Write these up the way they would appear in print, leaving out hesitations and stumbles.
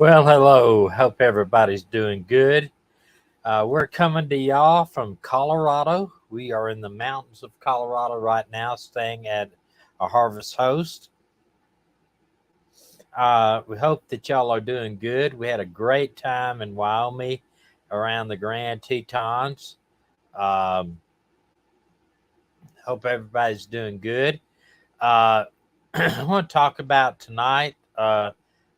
Well, hello. Hope everybody's doing good. We're coming to y'all from Colorado. We are in the mountains of Colorado right now, staying at a Harvest Host. We hope that y'all are doing good. We had a great time in Wyoming around the Grand Tetons. Um, Hope everybody's doing good. I want to talk about tonight.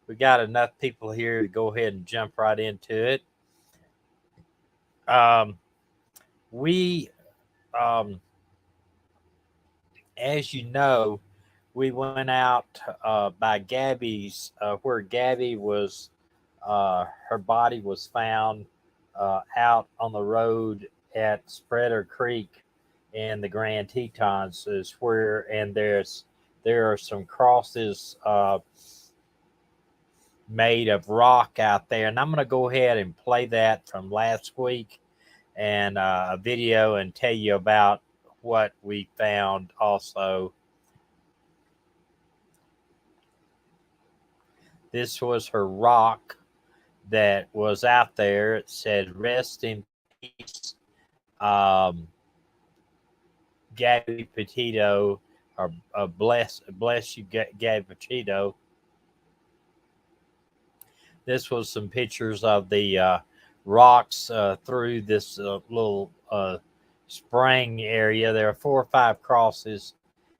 We got enough people here to go ahead and jump right into it. Um, we, um, as you know, we went out by Gabby's, where Gabby was, her body was found out on the road at Spreader Creek in the Grand Tetons, is where, and there are some crosses made of rock out there, and I'm going to go ahead and play that from last week and a video and tell you about what we found also. This was her rock that was out there. It said, "Rest in peace, Gabby Petito," or bless you, Gabby Petito. This was some pictures of the rocks through this little spring area. There are 4 or 5 crosses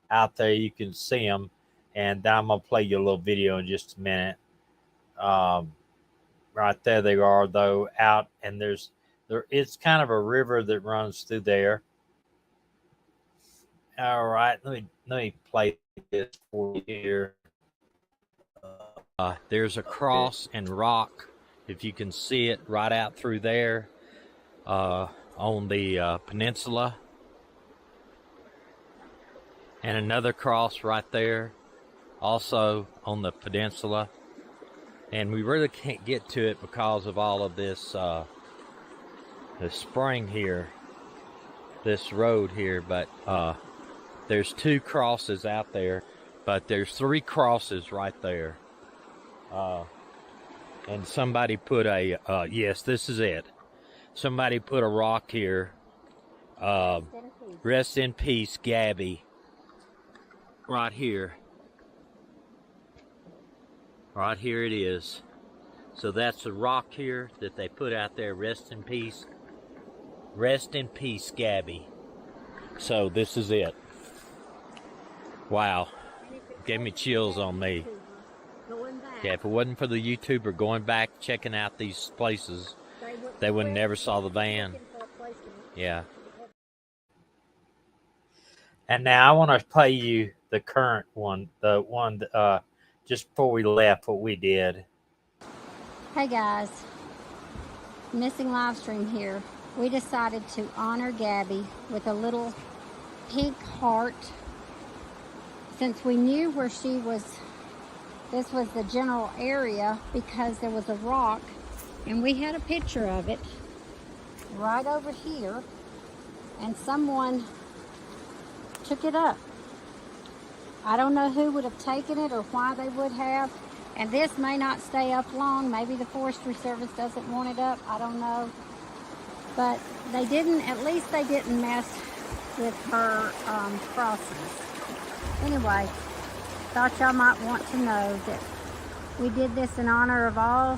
out there. You can see them, and I'm gonna play you a little video in just a minute. Right there they are, though, out, and it's kind of a river that runs through there. All right, let me play this for you here. There's a cross and rock, if you can see it, right out through there on the peninsula. And another cross right there, also on the peninsula. And we really can't get to it because of all of this the spring here, this road here. But there's 2 crosses out there, but there's 3 crosses right there. And somebody put a, yes, this is it. Somebody put a rock here. Rest in peace, Gabby. Right here. Right here it is. So that's a rock here that they put out there. Rest in peace. Rest in peace, Gabby. So this is it. Wow. Gave me chills on me. Yeah, if it wasn't for the YouTuber going back, checking out these places, they would never saw the van. Yeah. And now I want to play you the current one, the one just before we left, what we did. Hey guys, missing live stream here. We decided to honor Gabby with a little pink heart, since we knew where she was. This was the general area because there was a rock, and we had a picture of it right over here, and someone took it up. I don't know who would have taken it or why they would have, and this may not stay up long. Maybe the Forestry Service doesn't want it up, I don't know. But they didn't, at least they didn't mess with her crosses. Anyway, thought y'all might want to know that we did this in honor of all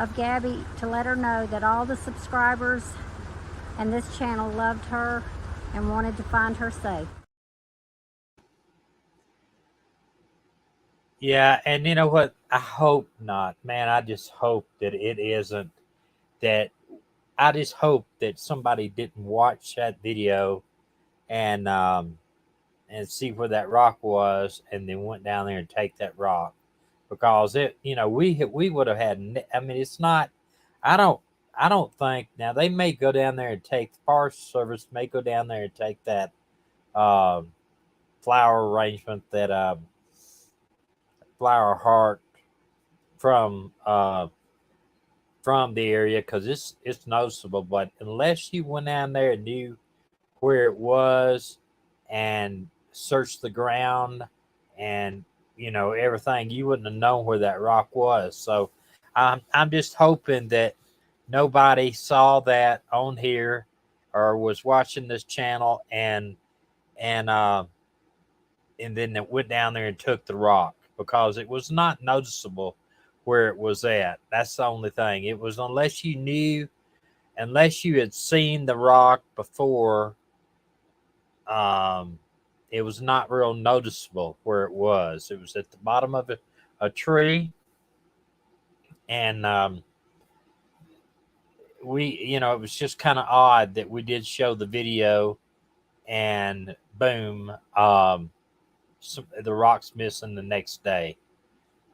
of Gabby, to let her know that all the subscribers and this channel loved her and wanted to find her safe. Yeah, and you know what? I hope not, man. I just hope that it isn't that. I just hope that somebody didn't watch that video and see where that rock was, and then went down there and take that rock, because it, we would have had. I mean, it's not. I don't think, now they may go down there and take, the Forest Service may go down there and take that flower arrangement, that flower heart from the area, because it's noticeable. But unless you went down there and knew where it was and searched the ground and everything, you wouldn't have known where that rock was. So I'm just hoping that nobody saw that on here or was watching this channel and and then it went down there and took the rock, because it was not noticeable where it was at. That's the only thing. It was, unless you had seen the rock before, um, it was not real noticeable where it was. It was at the bottom of a tree, and it was just kind of odd that we did show the video, and boom, the rock's missing the next day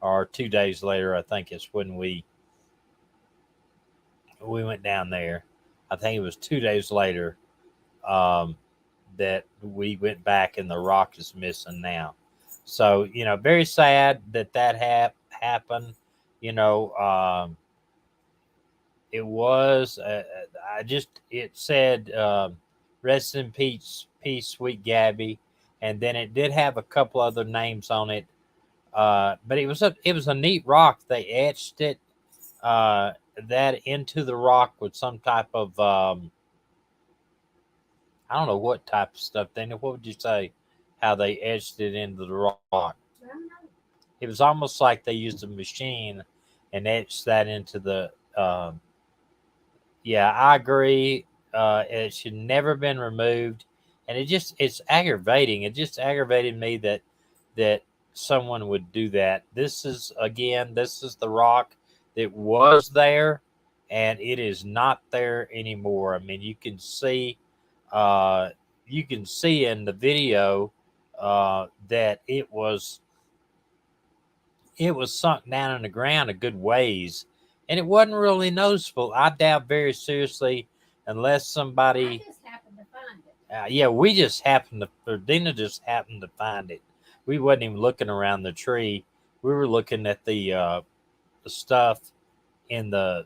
or 2 days later. I think it's when we went down there. I think it was 2 days later, um, that we went back and the rock is missing now. So, very sad that happened. You know, it was, it said, rest in peace, sweet Gabby. And then it did have a couple other names on it. But it was a neat rock. They etched it, that into the rock with some type of, I don't know what type of stuff. Dana, what would you say? How they etched it into the rock? It was almost like they used a machine and etched that into the. Yeah, I agree. It should never been removed, and it's aggravating. It just aggravated me that someone would do that. This is the rock that was there, and it is not there anymore. I mean, uh, you can see in the video, that it was sunk down in the ground a good ways, and it wasn't really noticeable. I doubt very seriously, unless somebody. I just happened to find it. Yeah, we just happened to, or Dina just happened to find it. We wasn't even looking around the tree. We were looking at the stuff in those,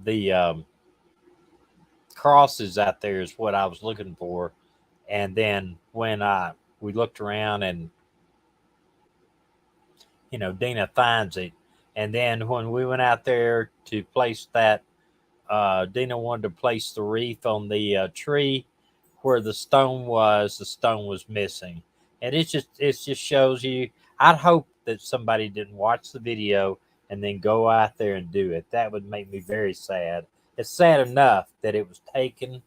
the crosses out there is what I was looking for. And then when we looked around, and Dina finds it. And then when we went out there to place that, Dina wanted to place the wreath on the tree where the stone was missing. And it just shows you. I'd hope that somebody didn't watch the video and then go out there and do it. That would make me very sad. It's sad enough that it was taken,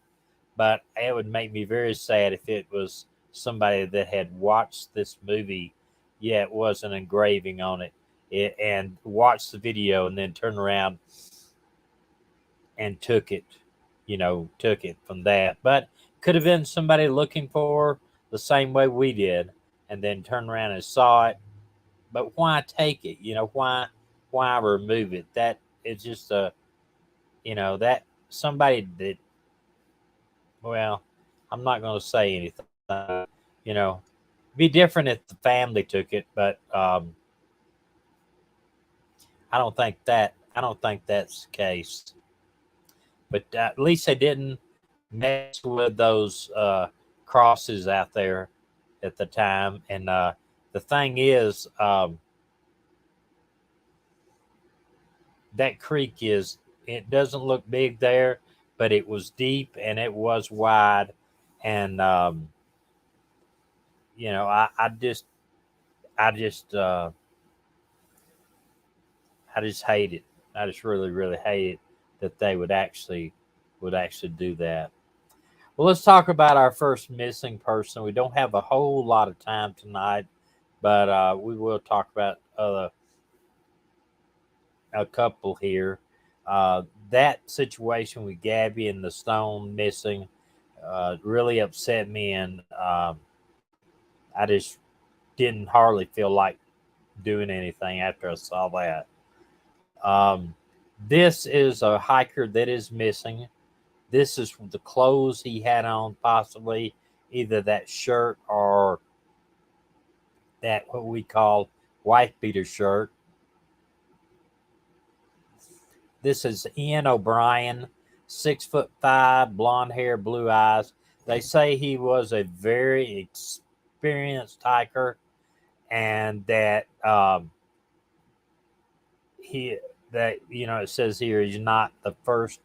but it would make me very sad if it was somebody that had watched this movie, yeah, it was an engraving on and watched the video and then turned around and took it from that. But could have been somebody looking for the same way we did, and then turned around and saw it. But why take it? Why remove it? That it's just that somebody that, well, I'm not going to say anything. You know, be different if the family took it, but I don't think that's the case. But at least they didn't mess with those crosses out there at the time. And the thing is, that creek it doesn't look big there, but it was deep and it was wide. And I just I just hate it. I just really, really hate it that they would actually do that. Well, let's talk about our first missing person. We don't have a whole lot of time tonight, but we will talk about a couple here. That situation with Gabby and the stone missing really upset me, and I just didn't hardly feel like doing anything after I saw that. Um, this is a hiker that is missing. This is the clothes he had on, possibly either that shirt or that what we call wife beater shirt. This is Ian O'Brien, 6'5", blonde hair, blue eyes. They say he was a very experienced hiker, and that he that it says here he's not the first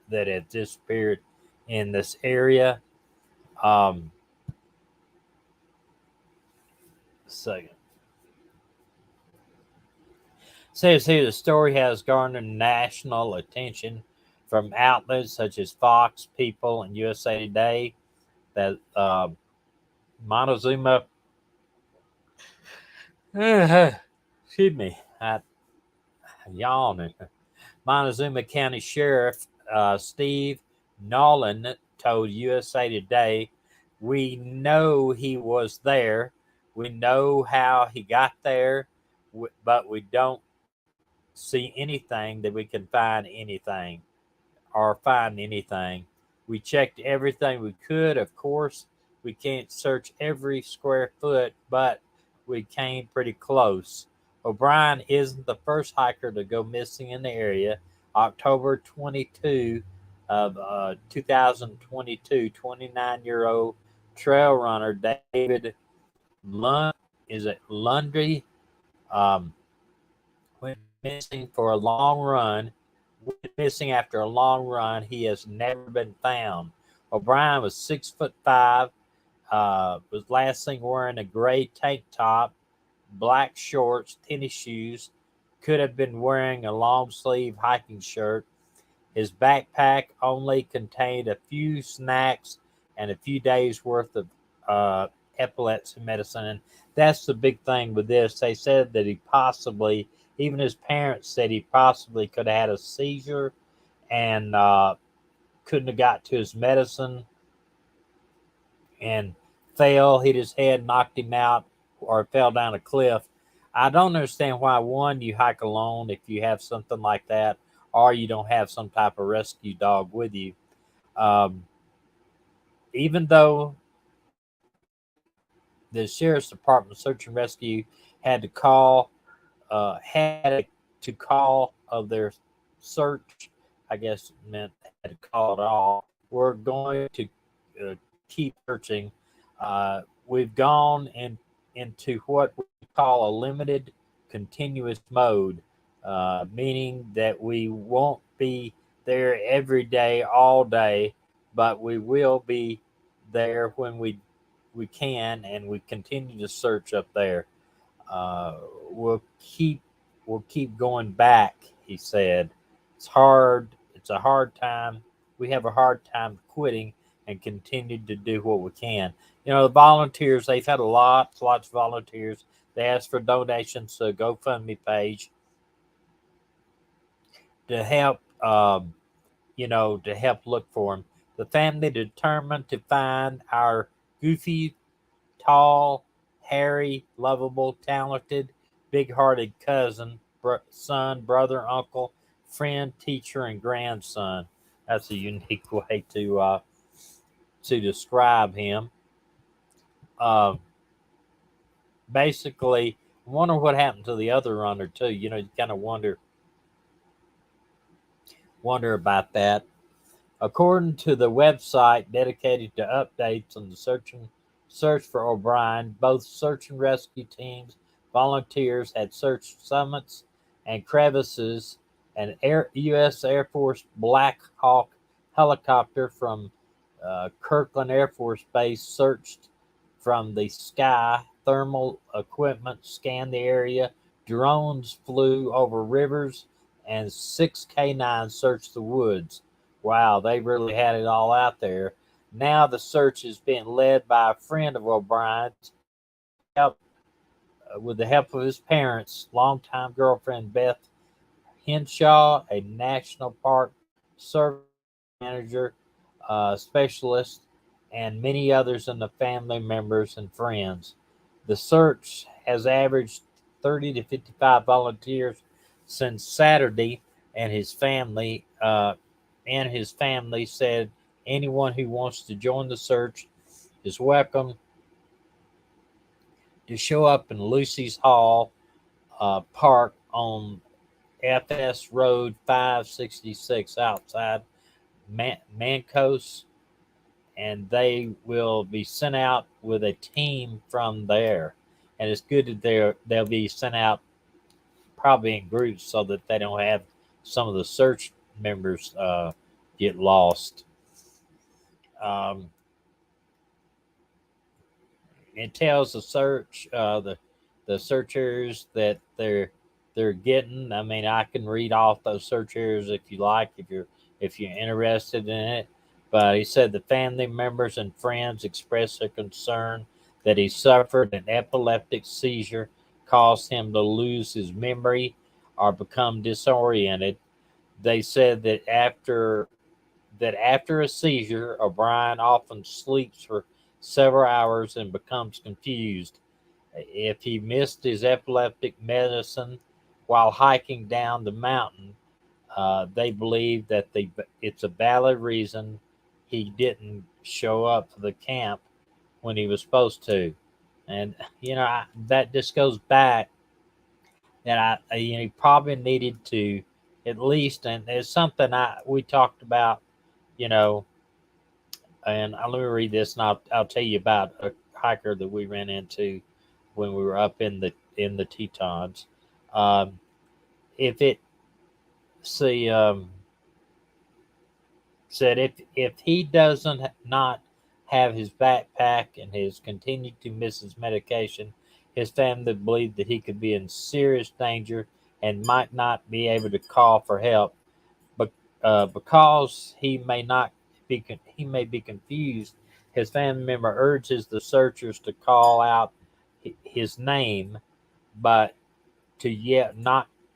that had disappeared in this area. Um, Second. Says here the story has garnered national attention from outlets such as Fox, People, and USA Today. That Montezuma, excuse me, I yawning. Montezuma County Sheriff Steve Nolan told USA Today, "We know he was there. We know how he got there, but we don't see anything that we can find anything. We checked everything we could. Of course, we can't search every square foot, but we came pretty close." O'Brien isn't the first hiker to go missing in the area. October 22 of 2022, 29-year-old trail runner David Lundry um, went missing for a long run. Went missing after a long run. He has never been found. O'Brien was 6'5". Was last seen wearing a gray tank top, black shorts, tennis shoes. Could have been wearing a long sleeve hiking shirt. His backpack only contained a few snacks and a few days worth of epilepsy medicine. And that's the big thing with this. They said that he possibly, even his parents said he possibly could have had a seizure and couldn't have got to his medicine and fell, hit his head, knocked him out, or fell down a cliff. I don't understand why, one, you hike alone if you have something like that, or you don't have some type of rescue dog with you. Um, Even though the sheriff's department search and rescue had to call, of their search, I guess it meant had to call it all. We're going to keep searching. We've gone into what we call a limited continuous mode, meaning that we won't be there every day, all day, but we will be there when we can, and we continue to search up there. Uh, we'll keep we'll keep going back, he said. It's hard. It's a hard time. We have a hard time quitting and continue to do what we can. The volunteers, they've had lots of volunteers. They asked for donations to a GoFundMe page to help, to help look for him. The family determined to find our goofy, tall, hairy, lovable, talented, big-hearted cousin, son, brother, uncle, friend, teacher, and grandson. That's a unique way to describe him. Uh, Basically, I wonder what happened to the other runner too. You kind of wonder about that. According to the website dedicated to updates on the search for O'Brien, both search and rescue teams, volunteers had searched summits and crevices. An U.S. Air Force Black Hawk helicopter from Kirkland Air Force Base searched from the sky. Thermal equipment scanned the area. Drones flew over rivers, and 6 canines searched the woods. Wow, they really had it all out there. Now the search is being led by a friend of O'Brien's, help, with the help of his parents, longtime girlfriend Beth Henshaw, a National Park Service manager, specialist, and many others in the family members and friends. The search has averaged 30 to 55 volunteers since Saturday, and his family said anyone who wants to join the search is welcome to show up in Lucy's Hall Park on FS Road 566 outside Mancos, and they will be sent out with a team from there. and it's good that they'll be sent out probably in groups so that they don't have some of the search members get lost. Um, it tells the searchers that they're getting. I mean, I can read off those searchers if you like, if you're interested in it. But he said the family members and friends expressed their concern that he suffered an epileptic seizure, caused him to lose his memory or become disoriented. They said that after a seizure, O'Brien often sleeps for several hours and becomes confused. If he missed his epileptic medicine while hiking down the mountain, they believe that it's a valid reason he didn't show up for the camp when he was supposed to. And that just goes back that he probably needed to at least, and it's something we talked about, you know, and let me read this, and I'll tell you about a hiker that we ran into when we were up in the Tetons. Um, if it see said if he doesn't not have his backpack and has continued to miss his medication, his family believed that he could be in serious danger and might not be able to call for help. But because he may be confused, his family member urges the searchers to call out his name, but to yell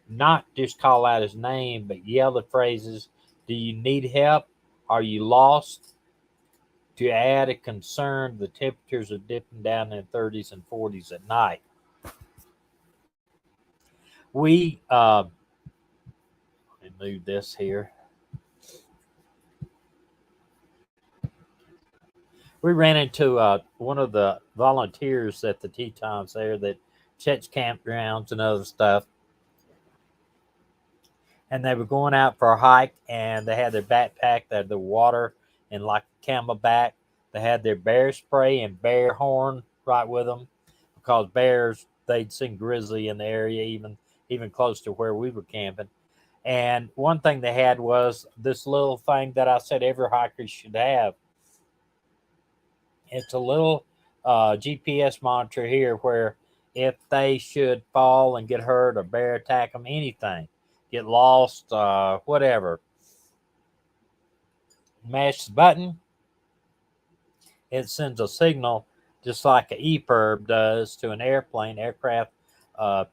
not just call out his name, but yell the phrases, "Do you need help? Are you lost?" To add a concern, the temperatures are dipping down in 30s and 40s at night. We let me move this here. We ran into one of the volunteers at the Tetons there that checks campgrounds and other stuff, and they were going out for a hike, and they had their backpack, they had the water and like camelback. They had their bear spray and bear horn right with them because bears, they'd seen grizzly in the area, even close to where we were camping. And one thing they had was this little thing that I said every hiker should have. It's a little GPS monitor here where if they should fall and get hurt or bear attack them, anything, get lost, whatever, mash the button, it sends a signal just like an EPIRB does to an aircraft,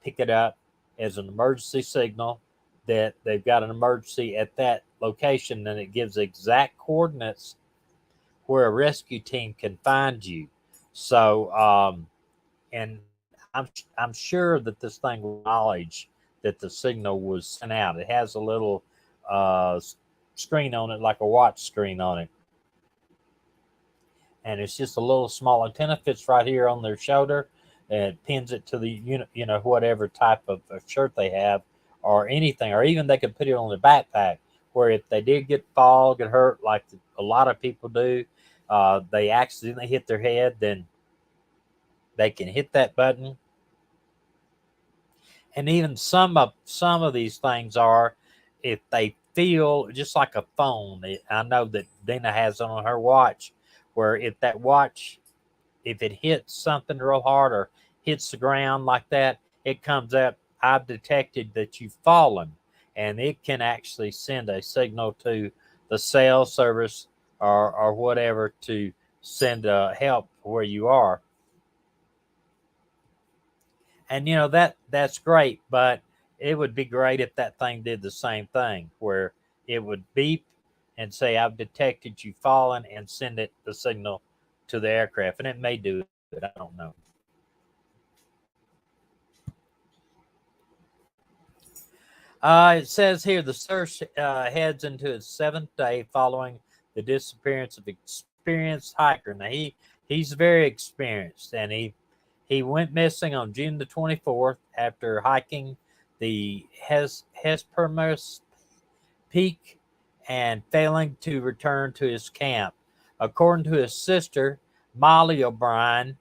pick it up as an emergency signal that they've got an emergency at that location, and it gives exact coordinates where a rescue team can find you. So, and I'm sure that this thing will acknowledge that the signal was sent out. It has a little screen on it, like a watch screen on it, and it's just a little small antenna, fits right here on their shoulder, and pins it to the whatever type of shirt they have, or anything, or even they could put it on their backpack. Where if they did get hurt, like a lot of people do, they accidentally hit their head, then they can hit that button. And even some of these things are, if they feel just like a phone. I know that Dina has on her watch, where if that watch, if it hits something real hard or hits the ground like that, it comes up, "I've detected that you've fallen," and it can actually send a signal to the cell service or whatever to send help where you are. And that's great, but it would be great if that thing did the same thing, where it would beep and say, "I've detected you fallen," and send it the signal to the aircraft. And it may do it, I don't know. It says here the search heads into its seventh day following the disappearance of experienced hiker. Now he's very experienced, and he went missing on June the 24th after hiking the Hesperus Peak and failing to return to his camp. According to his sister, Molly O'Brien,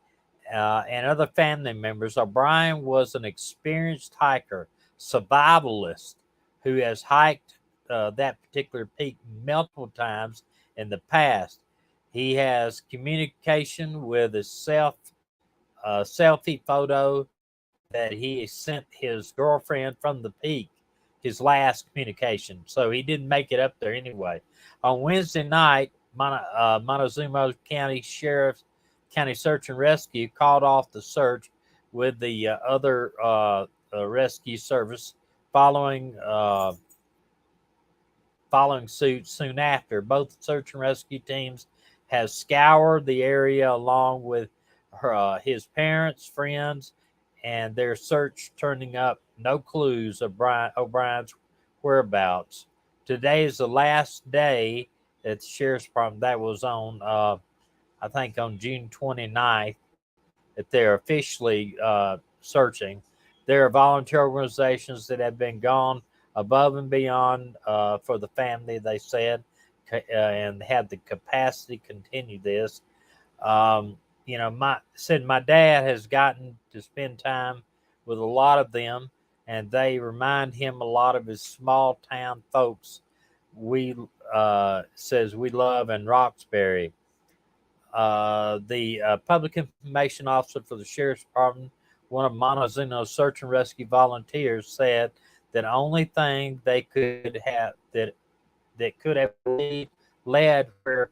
and other family members. O'Brien was an experienced hiker, survivalist, who has hiked that particular peak multiple times in the past. He has communication with a selfie photo that he sent his girlfriend from the peak, his last communication. So he didn't make it up there anyway. On Wednesday night, Montezuma County Search and Rescue called off the search with the other rescue service following following suit soon after. Both search and rescue teams have scoured the area along with his parents, friends, and their search turning up no clues of O'Brien's whereabouts. Today is the last day at the sheriff's department. That was on, I think, on June 29th, that they're officially searching. There are volunteer organizations that have been gone above and beyond for the family, they said, and had the capacity to continue this. My dad has gotten to spend time with a lot of them, and they remind him a lot of his small town folks. We says we love in Roxbury. The public information officer for the sheriff's department, one of Montezuma's search and rescue volunteers, said that only thing they could have that could have led where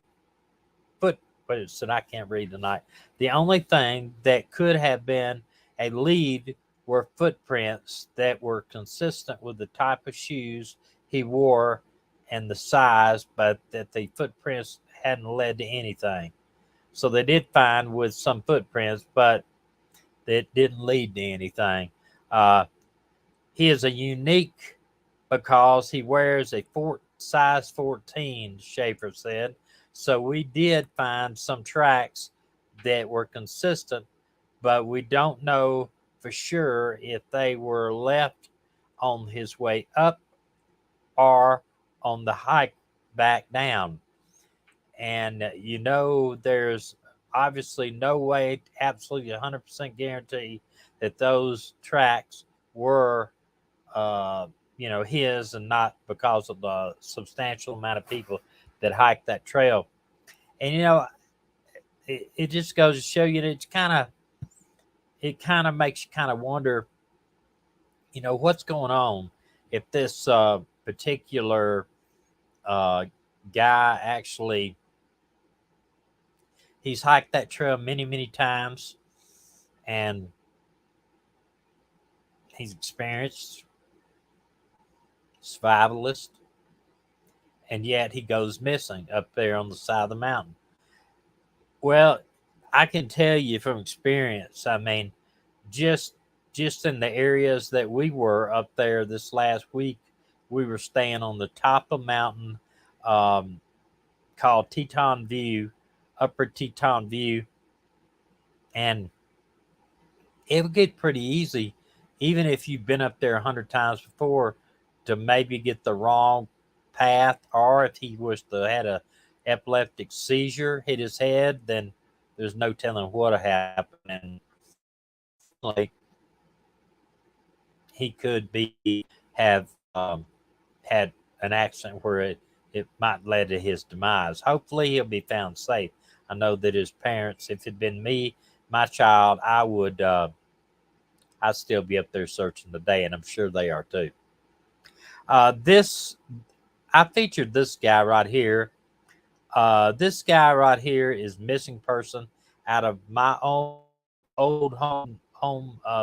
foot said I can't read tonight. The only thing that could have been a lead were footprints that were consistent with the type of shoes he wore and the size, but that the footprints hadn't led to anything. So they did find with some footprints, but it didn't lead to anything. Uh, he is a unique because he wears a size 14, Schaefer said. So we did find some tracks that were consistent, but we don't know for sure if they were left on his way up or on the hike back down. And there's obviously no way, absolutely 100% guarantee that those tracks were his and not because of the substantial amount of people that hiked that trail. And it just goes to show you that it kind of makes you kind of wonder, what's going on if this particular guy actually he's hiked that trail many, many times, and he's experienced survivalist, and yet he goes missing up there on the side of the mountain. Well, I can tell you from experience. I mean, just just in the areas that we were up there this last week, we were staying on the top of a mountain um, called Teton View, Upper Teton View, and it would get pretty easy, even if you've been up there 100 times before, to maybe get the wrong path, or if he was to had a epileptic seizure hit his head, then there's no telling what would happen. And like he could be have had an accident where it might lead to his demise. Hopefully he'll be found safe. I know that his parents, if it had been me, my child, I'd still be up there searching today, and I'm sure they are too. This I featured this guy right here. This guy right here is missing person out of my own old home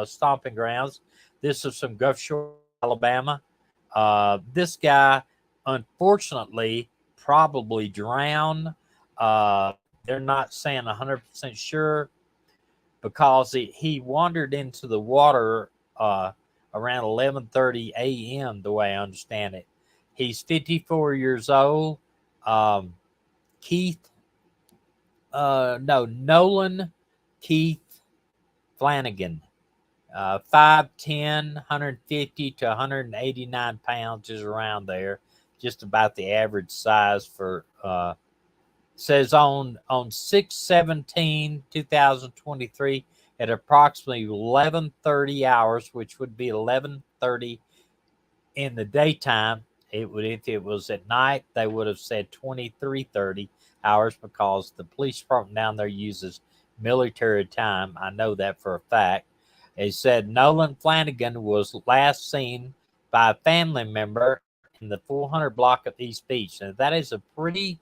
stomping grounds. This is from Gulf Shores, Alabama. This guy, unfortunately, probably drowned. They're not saying 100% sure because he wandered into the water around 11:30 a.m. the way I understand it. He's 54 years old. Um, Keith, no, Nolan Keith Flanagan. 5'10", 150 to 189 pounds is around there, just about the average size for. Says on 6/17/2023, at approximately 11:30 hours, which would be 11:30 in the daytime. It would, if it was at night, they would have said 23:30 hours because the police department down there uses military time. I know that for a fact. It said Nolan Flanagan was last seen by a family member in the 400 block of East Beach. And that is a pretty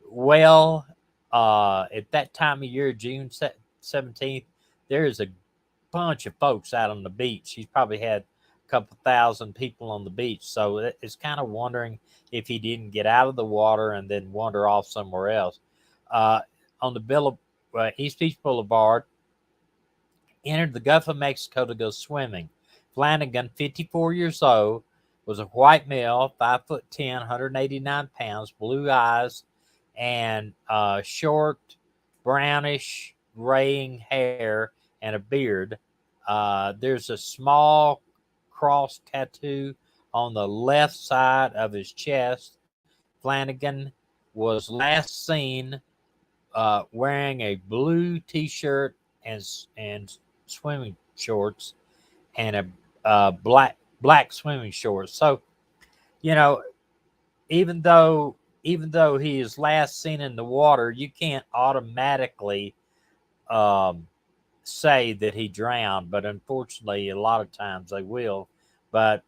well, at that time of year, June 17th, there is a bunch of folks out on the beach. He's probably had a couple thousand people on the beach. So it's kind of wondering if he didn't get out of the water and then wander off somewhere else. Uh, on the East Beach Boulevard, entered the Gulf of Mexico to go swimming. Flanagan, 54 years old, was a white male, 5'10", 189 pounds, blue eyes, and short, brownish, graying hair and a beard. There's a small cross tattoo on the left side of his chest. Flanagan was last seen wearing a blue T-shirt and swimming shorts and a black swimming shorts. So, you know, even though he is last seen in the water, you can't automatically um, say that he drowned. But unfortunately, a lot of times they will. But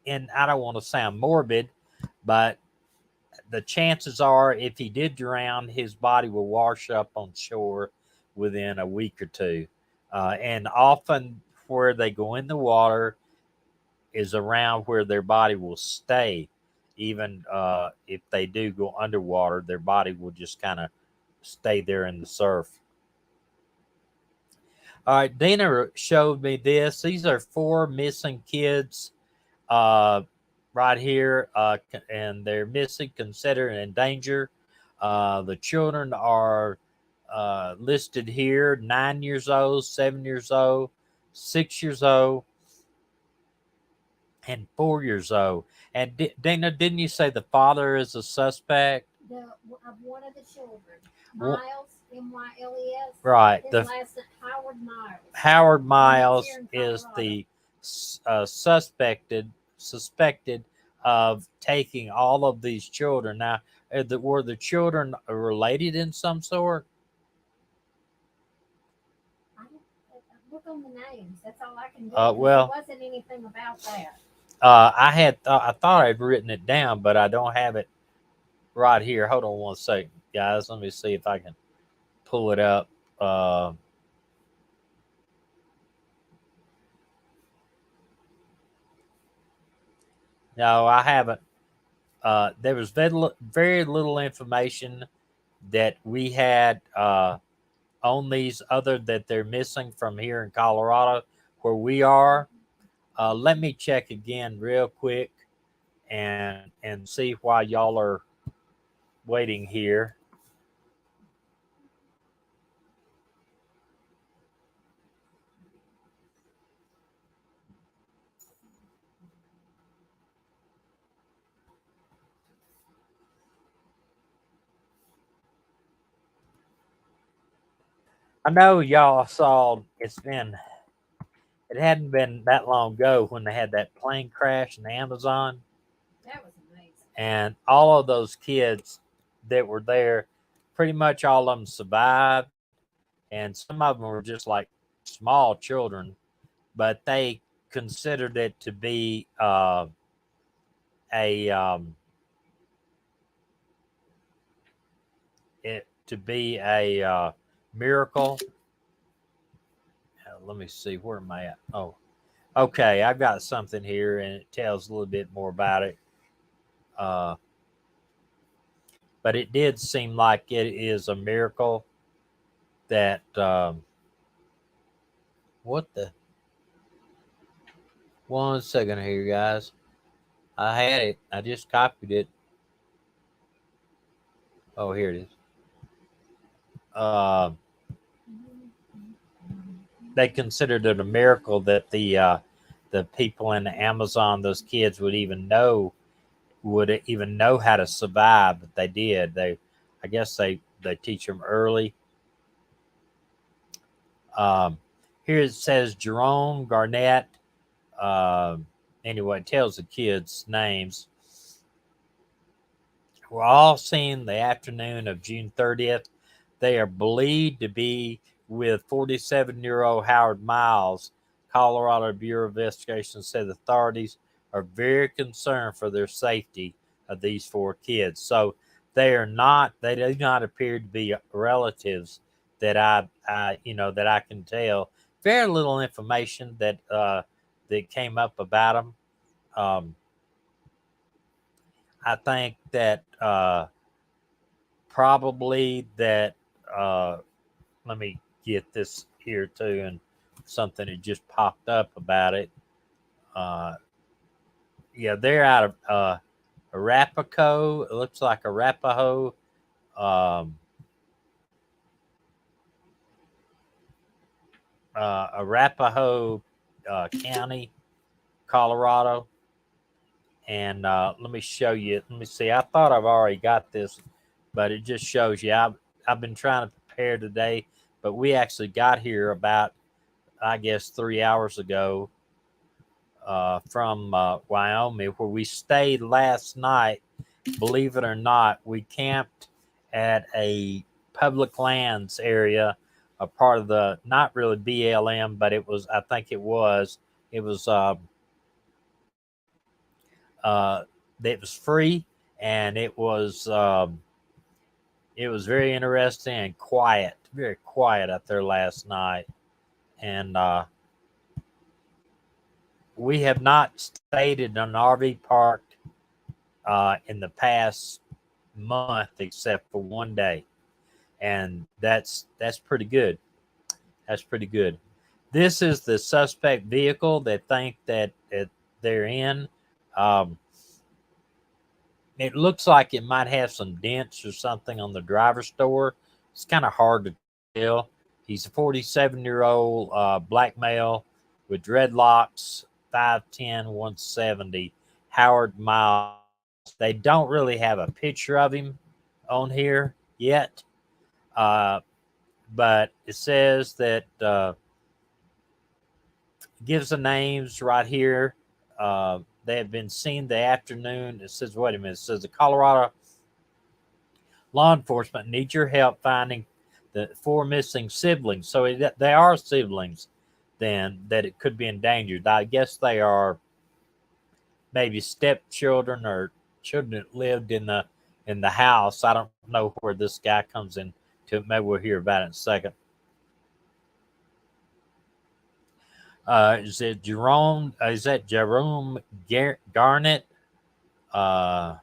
and I don't want to sound morbid, but the chances are if he did drown, his body will wash up on shore within a week or two. And often where they go in the water is around where their body will stay. Even if they do go underwater, their body will just kind of stay there in the surf. All right, Dina showed me this. These are 4 missing kids uh, right here, and they're missing, considered in danger. The children are listed here: 9 years old, 7 years old, 6 years old, and 4 years old. And Dana, didn't you say the father is a suspect? Of one of the children, Miles, Myles. Right. His last name, Howard Miles. Howard Miles is the suspected of taking all of these children. Now, were the children related in some sort? Look on the names. That's all I can do. Well, there wasn't anything about that. I thought I'd written it down, but I don't have it right here. Hold on one second, guys. Let me see if I can pull it up. No, I haven't. There was very little information that we had on these, other that they're missing from here in Colorado, where we are. Let me check again real quick and see why y'all are waiting here. I know y'all saw it hadn't been that long ago when they had that plane crash in the Amazon. That was amazing. And all of those kids that were there, pretty much all of them survived. And some of them were just like small children, but they considered it to be a miracle. Let me see, where am I at? Oh, okay, I've got something here, and it tells a little bit more about it. But it did seem like it is a miracle that what the, one second here, guys. I had it. I just copied it. Oh, here it is. They considered it a miracle that the people in the Amazon, those kids, would even know how to survive. But they did. I guess they teach them early. Um, Here it says Jerome Garnett. Anyway, it tells the kids' names. We're all seen the afternoon of June 30th. They are believed to be with 47-year-old Howard Miles. Colorado Bureau of Investigation said authorities are very concerned for their safety of these four kids. So they do not appear to be relatives that that I can tell. Very little information that came up about them. Um, I think that probably that uh, let me get this here too, and something that just popped up about it. Uh, yeah, they're out of Arapaho. It looks like Arapaho, um, Arapaho County, Colorado. And let me show you. Let me see. I thought I've already got this, but it just shows you. I've been trying to prepare today, but we actually got here about, I guess, 3 hours ago from Wyoming, where we stayed last night. Believe it or not, we camped at a public lands area, a part of the not really BLM, but it was. I think it was. It was. Uh, it was free, and it was very interesting and quiet, very quiet out there last night. And we have not stayed in an RV park in the past month, except for one day, and that's pretty good. That's pretty good. This is the suspect vehicle they think that they're in. Um, it looks like it might have some dents or something on the driver's door. It's kind of hard to tell. He's a 47-year-old black male with dreadlocks, 5'10", 170, Howard Miles. They don't really have a picture of him on here yet, uh, but it says that gives the names right here. They have been seen the afternoon. It says, wait a minute. It says the Colorado law enforcement needs your help finding the four missing siblings. So they are siblings, then, that it could be endangered. I guess they are maybe stepchildren or children that lived in the house. I don't know where this guy comes in to. Maybe we'll hear about it in a second. Is it Jerome? Is that Jerome Garnett? Uh,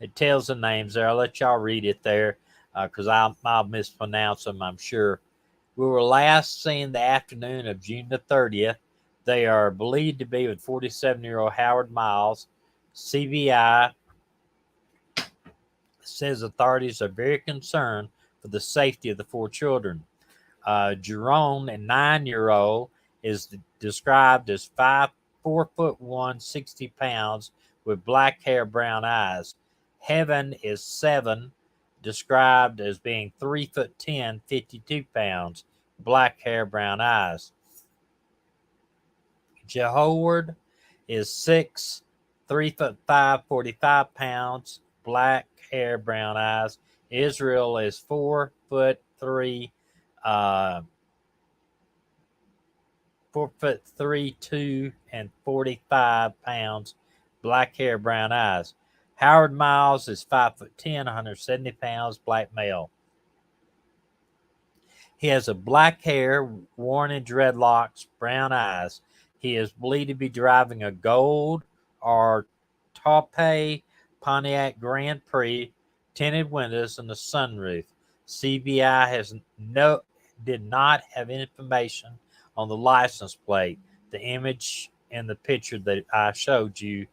it tells the names there. I'll let y'all read it there because I'll mispronounce them, I'm sure. We were last seen the afternoon of June the 30th. They are believed to be with 47-year-old Howard Miles. CBI says authorities are very concerned for the safety of the four children. Jerome, a 9-year-old, is described as 4'1", 60 pounds, with black hair, brown eyes. Heaven is 7, described as being 3'10", 52 pounds, black hair, brown eyes. Jehoward is 6, 3'5", 45 pounds, black hair, brown eyes. Israel is 4'3", 4'3", 2 and 45 pounds, black hair, brown eyes. Howard Miles is 5'10", 170 pounds, black male. He has a black hair, worn in dreadlocks, brown eyes. He is believed to be driving a gold or taupe Pontiac Grand Prix, tinted windows, and a sunroof. CBI did not have information on the license plate. The image in the picture that I showed you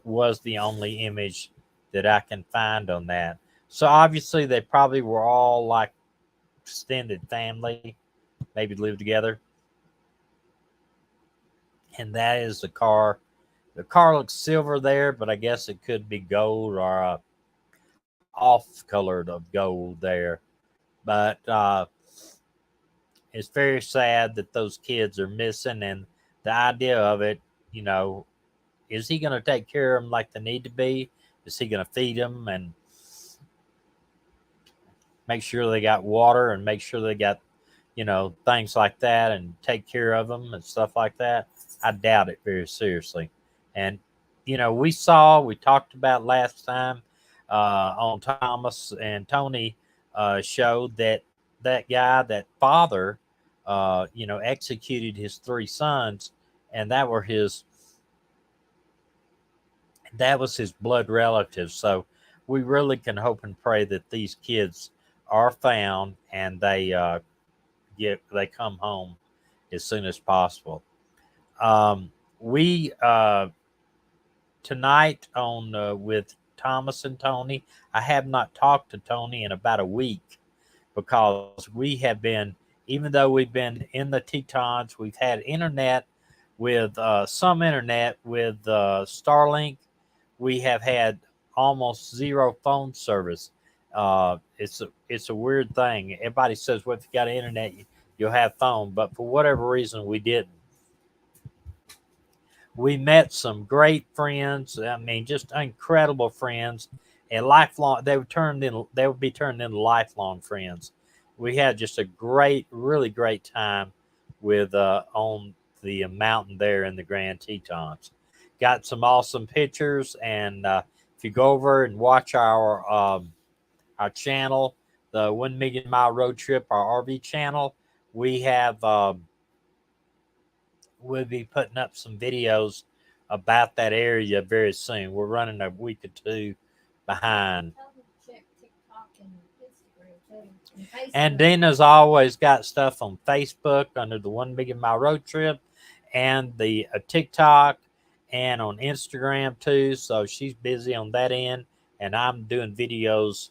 was the only image that I can find on that. So obviously they probably were all like extended family, maybe live together. And that is the car. The car looks silver there, but I guess it could be gold or off colored of gold there. But it's very sad that those kids are missing. And the idea of it, you know, is he going to take care of them like they need to be? Is he going to feed them and make sure they got water and make sure they got, you know, things like that and take care of them and stuff like that? I doubt it very seriously. And, you know, we talked about last time on Thomas and Tony show that that guy, that father, you know, executed his three sons, and that was his blood relative. So we really can hope and pray that these kids are found and they come home as soon as possible. We Tonight on with Thomas and Tony. I have not talked to Tony in about a week because we have been, even though we've been in the Tetons, we've had internet with some internet with Starlink. We have had almost zero phone service. It's a weird thing. Everybody says, "Well, if you got internet, you'll have phone," but for whatever reason, we didn't. We met some great friends. I mean, just incredible friends, and lifelong. They would be turned into lifelong friends. We had just a great, really great time with on the mountain there in the Grand Tetons. Got some awesome pictures, and if you go over and watch our channel, the 1 Million Mile Road Trip, our RV channel, we have. We'll be putting up some videos about that area very soon. We're running a week or two behind. And Dina's always got stuff on Facebook under the 1 Million Mile Road Trip and the TikTok and on Instagram too. So she's busy on that end. And I'm doing videos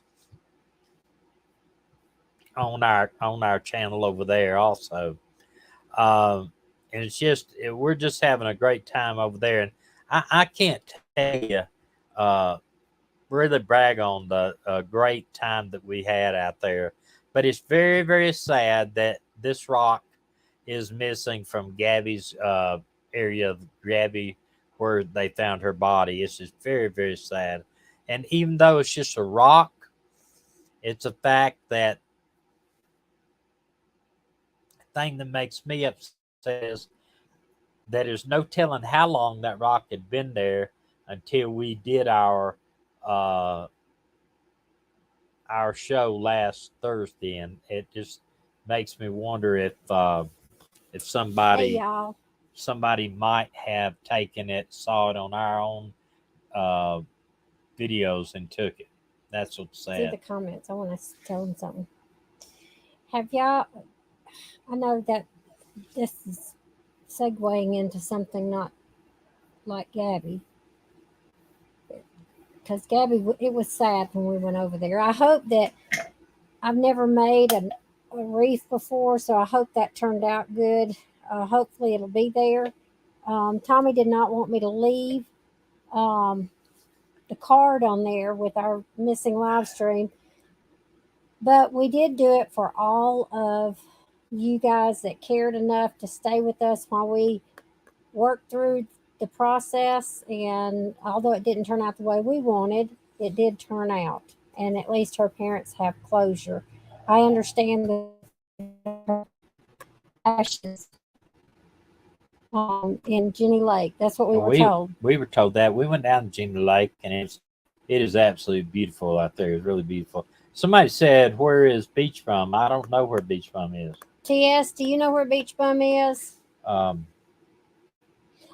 on our channel over there also. And it's just we're just having a great time over there, and I can't tell you, uh, really brag on the great time that we had out there. But it's very, very sad that this rock is missing from Gabby's area of Gabby, where they found her body. It's just very, very sad. And even though it's just a rock, it's a fact that the thing that makes me upset is that there's no telling how long that rock had been there until we did uh, our show last Thursday, and it just makes me wonder if Hey, y'all. somebody might have taken it, saw it on our own uh, videos, and took it. That's what's See the sad. comments. I want to tell them something. Have y'all, I know that this is segueing into something not like Gabby, because Gabby, it was sad when we went over there. I hope that I've never made a reef before, so I hope that turned out good. Hopefully, it'll be there. Tommy did not want me to leave um, the card on there with our missing live stream, but we did do it for all of you guys that cared enough to stay with us while we worked through the process. And although it didn't turn out the way we wanted, it did turn out. And at least her parents have closure. I understand that ashes in Jenny Lake. That's what we And were told. we were told that we went down to Jimmy Lake, and it is absolutely beautiful out there. It's really beautiful. Somebody said, "Where is Beach Bum?" I don't know where Beach Bum is. TS, do you know where Beach Bum is? Um,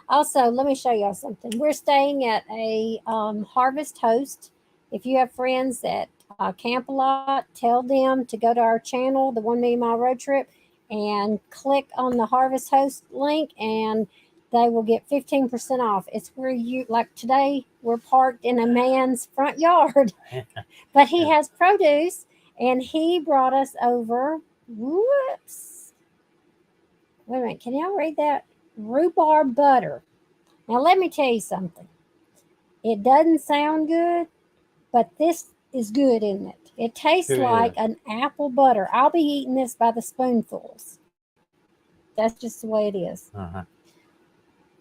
Also, let me show y'all something. We're staying at a Harvest Host. If you have friends that camp a lot, tell them to go to our channel, the 1 Million Mile Road Trip, and click on the Harvest Host link, and they will get 15% off. It's where you, like today, we're parked in a man's front yard, but he has produce, and he brought us over. Whoops. Wait a minute. Can y'all read that? Rhubarb butter. Now, let me tell you something. It doesn't sound good, but this is good, isn't it? It tastes It like is. an apple butter. I'll be eating this by the spoonfuls. That's just the way it is. Uh-huh.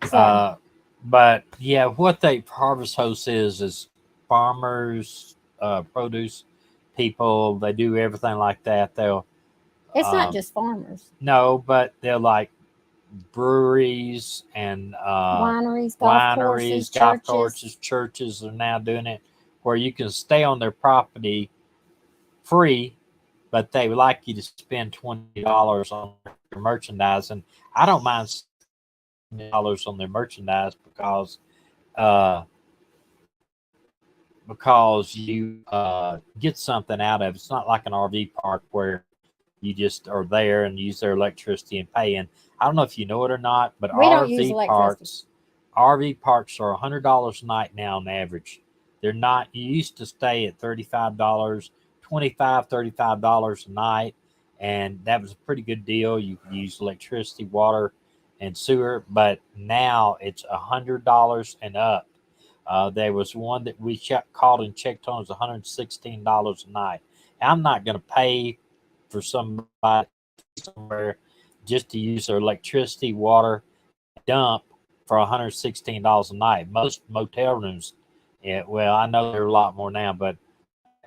So, But yeah, what they Harvest Host is farmers, produce people. They do everything like that. They'll it's not um, just farmers. no, but they're like breweries and Wineries, golf courses, wineries, golf churches. courses, churches are now doing it, where you can stay on their property free, but they would like you to spend $20 on their merchandise. And I don't mind $20 on their merchandise uh, because you get something out of it. It's not like an RV park where you just are there and use their electricity and pay. And I don't know if you know it or not, but We don't use electricity. RV parks are $100 a night now on average. They're not. You used to stay at $35, $35 a night, and that was a pretty good deal. You could use electricity, water, and sewer, but now it's $100 and up. There was one that we called and checked on. It was $116 a night. I'm not going to pay for somebody somewhere just to use their electricity, water, dump for $116 a night. Most motel rooms, yeah, well, I know there are a lot more now, but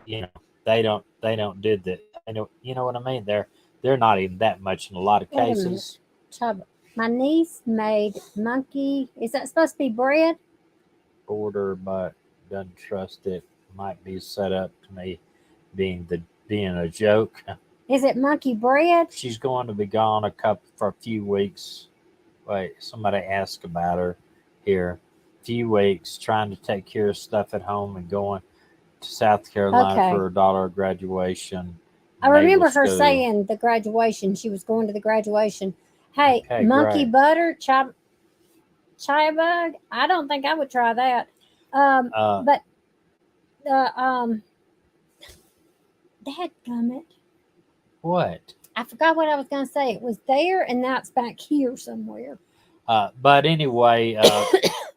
you know, they don't do that. They don't, you know what I mean? They're not even that much in a lot of Wait a minute. cases. Chubba. My niece made monkey. Is that supposed to be bread? Order, but doesn't trust it. Might be set up to me being a joke. Is it monkey bread? She's going to be gone for a few weeks. Wait, somebody asked about her here. Few weeks trying to take care of stuff at home and going to South Carolina Okay. for her daughter graduation. I remember naval her school. saying the graduation. She was going to the graduation. Hey, Okay, monkey great. butter, chai bug. I don't think I would try that. But the dadgummit. What? I forgot what I was going to say. It was there, and now it's back here somewhere. But anyway,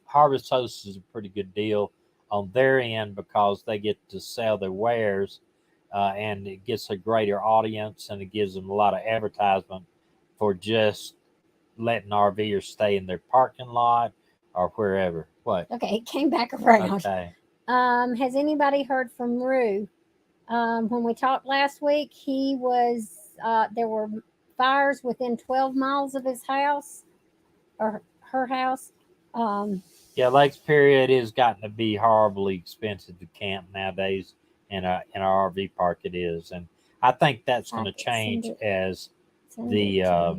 Harvest Host is a pretty good deal on their end because they get to sell their wares, and it gets a greater audience and it gives them a lot of advertisement for just letting RVers stay in their parking lot or wherever. What? Okay, it came back around. Okay. Has anybody heard from Rue? When we talked last week, he was there were fires within 12 miles of his house or her house. Yeah, Lakes Period has gotten to be horribly expensive to camp nowadays. In an RV park, it is, and I think that's going to change as the as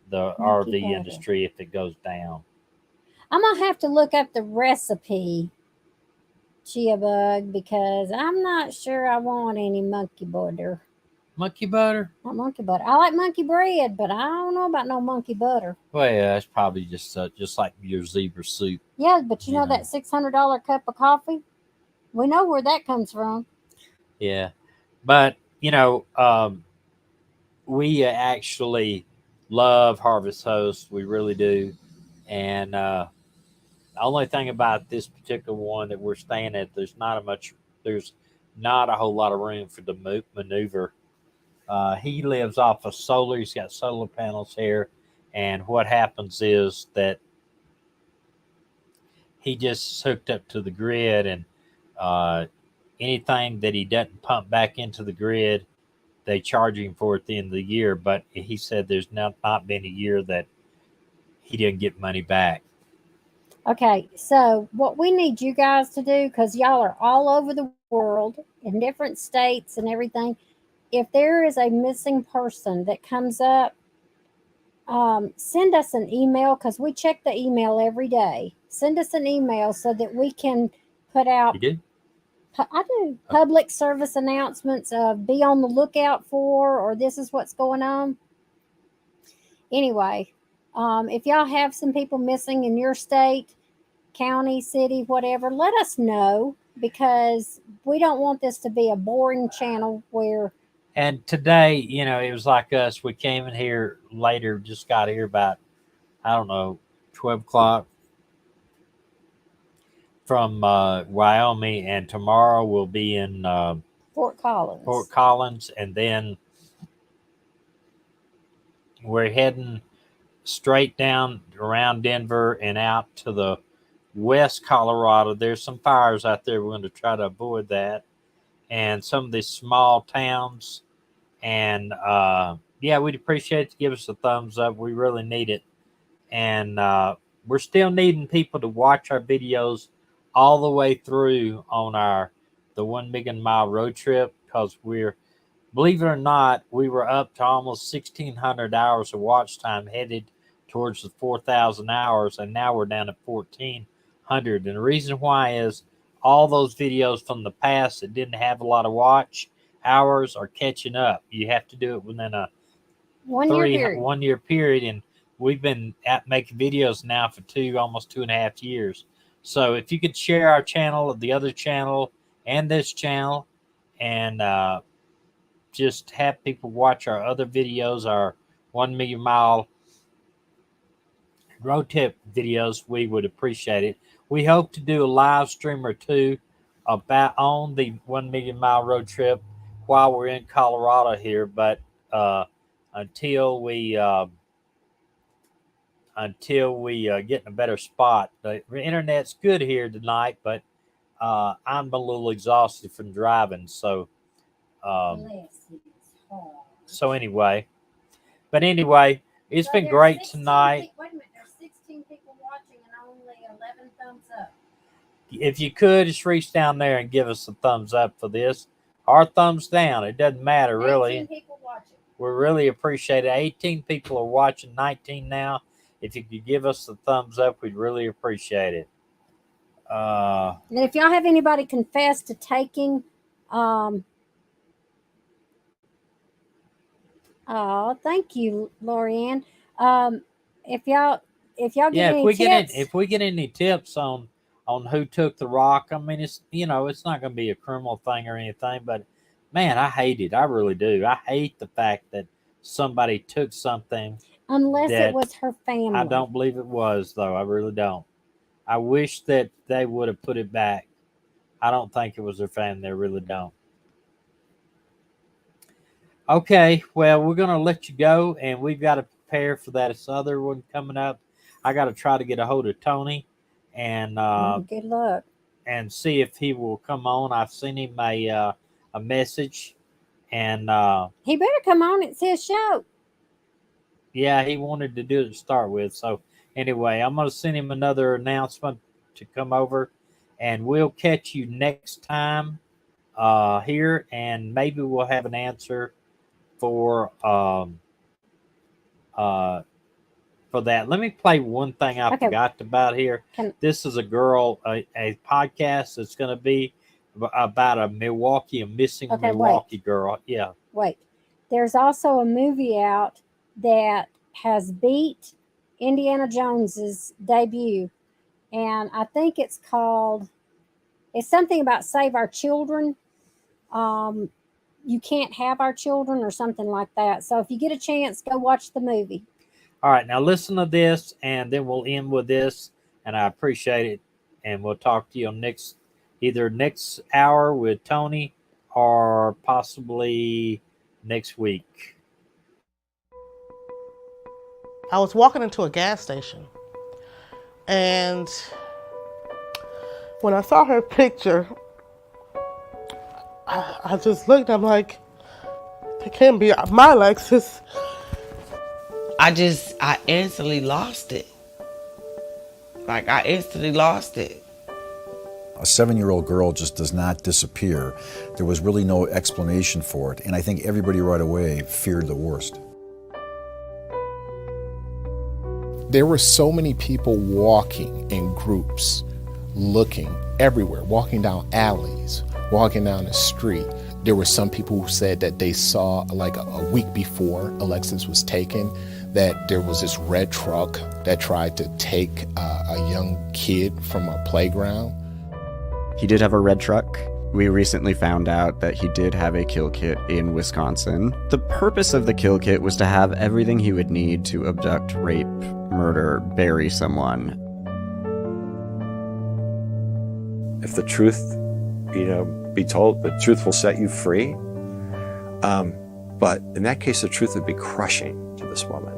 the Monkey RV butter. industry, if it goes down. I'm gonna have to look up the recipe, Chia Bug, because I'm not sure I want any monkey butter. Monkey butter? Not monkey butter. I like monkey bread, but I don't know about no monkey butter. Well, yeah, it's probably just like your zebra soup. Yeah, but you know that $600 cup of coffee? We know where that comes from. Yeah, but we actually love Harvest Host. We really do, and the only thing about this particular one that we're staying at, there's not a whole lot of room for the maneuver. He lives off of solar. He's got solar panels here, and what happens is that he just hooked up to the grid, and uh, anything that he doesn't pump back into the grid, they charge him for at the end of the year. But he said there's not been a year that he didn't get money back. Okay, so what we need you guys to do, because y'all are all over the world in different states and everything, if there is a missing person that comes up, send us an email, because we check the email every day. Send us an email so that we can put out. You do? I do public service announcements of be on the lookout for, or this is what's going on. Anyway, if y'all have some people missing in your state, county, city, whatever, let us know, because we don't want this to be a boring channel where. And today, it was like us. We came in here later, just got here about, I don't know, 12 o'clock from Wyoming, and tomorrow we'll be in Fort Collins. And then We're heading straight down around Denver and out to the west Colorado. There's some fires out there. We're going to try to avoid that. And some of these small towns. And yeah, we'd appreciate it to give us a thumbs up. We really need it. And we're still needing people to watch our videos all the way through on the 1 million mile road trip, because believe it or not, we were up to almost 1,600 hours of watch time, headed towards the 4,000 hours, and now we're down to 1,400. And the reason why is all those videos from the past that didn't have a lot of watch hours are catching up. You have to do it within a 1 year period. 1 year period, and we've been at making videos now for almost 2.5 years. So if you could share our channel, the other channel, and this channel, and just have people watch our other videos, our 1 million mile road trip videos, we would appreciate it. We hope to do a live stream or two about on the 1 million mile road trip while we're in Colorado here, but until we get in a better spot. The internet's good here tonight, but I'm a little exhausted from driving, so anyway. But anyway, it's been great tonight. Wait a minute, there's 16 people watching and only 11 thumbs up. If you could just reach down there and give us a thumbs up for this, or thumbs down, it doesn't matter really. 18 people watching. We really appreciate it. 18 people are watching, 19 now. If you could give us the thumbs up, we'd really appreciate it. And if y'all have anybody confess to taking, thank you, Lorianne. If y'all get any tips, if we get any tips on who took the rock, I mean, it's it's not going to be a criminal thing or anything, but man, I hate it. I really do. I hate the fact that somebody took something. Unless it was her family. I don't believe it was, though. I really don't. I wish that they would have put it back. I don't think it was their family. I really don't. Okay, well, we're going to let you go, and we've got to prepare for that other one coming up. I got to try to get a hold of Tony and good luck, and see if he will come on. I've sent him a message, and he better come on. It's his show. Yeah, he wanted to do it to start with. So anyway, I'm going to send him another announcement to come over, and we'll catch you next time here, and maybe we'll have an answer for that. Let me play one thing I forgot about here. This is a girl, a podcast that's going to be about a missing Milwaukee girl. Yeah. Wait, there's also a movie out that has beat Indiana Jones's debut, and I think it's something about Save Our Children. You Can't Have Our Children or something like that. So if you get a chance, go watch the movie. All right, now listen to this, and then we'll end with this, and I appreciate it, and we'll talk to you on either next hour with Tony or possibly next week. I was walking into a gas station, and when I saw her picture, I just looked, I'm like, it can't be my Lexus. I instantly lost it. Like, I instantly lost it. A 7-year-old girl just does not disappear. There was really no explanation for it, and I think everybody right away feared the worst. There were so many people walking in groups, looking everywhere, walking down alleys, walking down the street. There were some people who said that they saw, like a week before Alexis was taken, that there was this red truck that tried to take a young kid from a playground. He did have a red truck. We recently found out that he did have a kill kit in Wisconsin. The purpose of the kill kit was to have everything he would need to abduct, rape, murder, bury someone. If the truth, be told, the truth will set you free. But in that case, the truth would be crushing to this woman.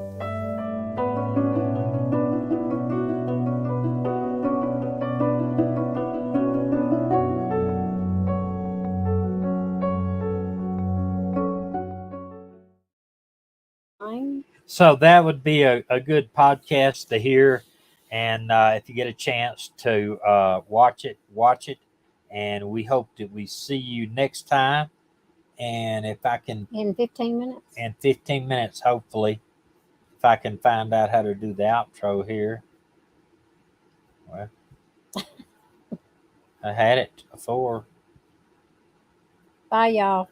So that would be a good podcast to hear. And if you get a chance to watch it. And we hope that we see you next time. And if I can, In 15 minutes. in 15 minutes, hopefully, if I can find out how to do the outro here. Well, I had it before. Bye, y'all.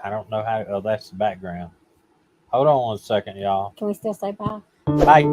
I don't know how. Oh, that's the background. Hold on 1 second, y'all. Can we still say bye? Bye.